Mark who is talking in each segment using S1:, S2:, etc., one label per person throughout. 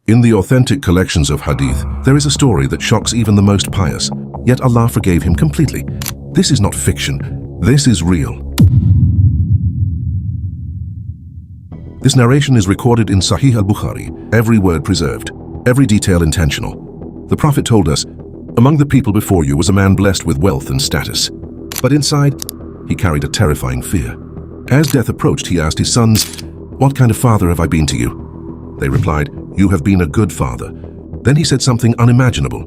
S1: In the authentic collections of Hadith, there is a story that shocks even the most pious, yet Allah forgave him completely. This is not fiction, this is real. This narration is recorded in Sahih al-Bukhari, every word preserved, every detail intentional. The Prophet told us, "Among the people before you was a man blessed with wealth and status, but inside, he carried a terrifying fear. As death approached, he asked his sons, 'What kind of father have I been to you?' They replied, 'You have been a good father.' Then he said something unimaginable,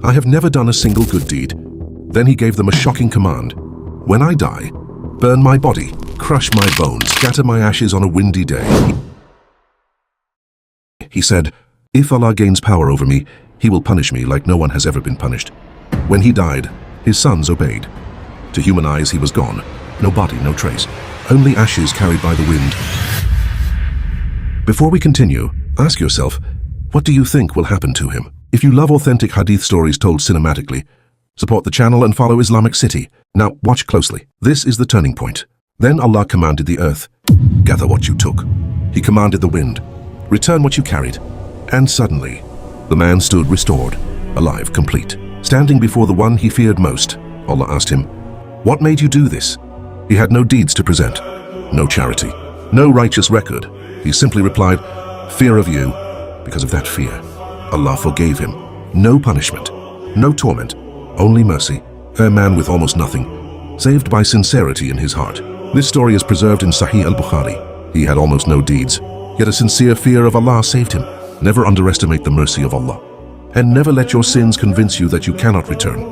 S1: 'I have never done a single good deed.' Then he gave them a shocking command, 'When I die, burn my body, crush my bones, scatter my ashes on a windy day.' He said, 'If Allah gains power over me, he will punish me like no one has ever been punished.' When he died, his sons obeyed. To human eyes, he was gone. No body, no trace. Only ashes carried by the wind. Before we continue, ask yourself, what do you think will happen to him? If you love authentic hadith stories told cinematically, support the channel and follow Islamic City. Now watch closely. This is the turning point. Then Allah commanded the earth, "Gather what you took." He commanded the wind, "Return what you carried." And suddenly, the man stood restored, alive, complete. Standing before the one he feared most, Allah asked him, "What made you do this?" He had no deeds to present, no charity, no righteous record. He simply replied, "Fear of you." Because of that fear, Allah forgave him. No punishment, no torment, only mercy. A man with almost nothing, saved by sincerity in his heart. This story is preserved in Sahih al-Bukhari. He had almost no deeds, yet a sincere fear of Allah saved him. Never underestimate the mercy of Allah. And never let your sins convince you that you cannot return.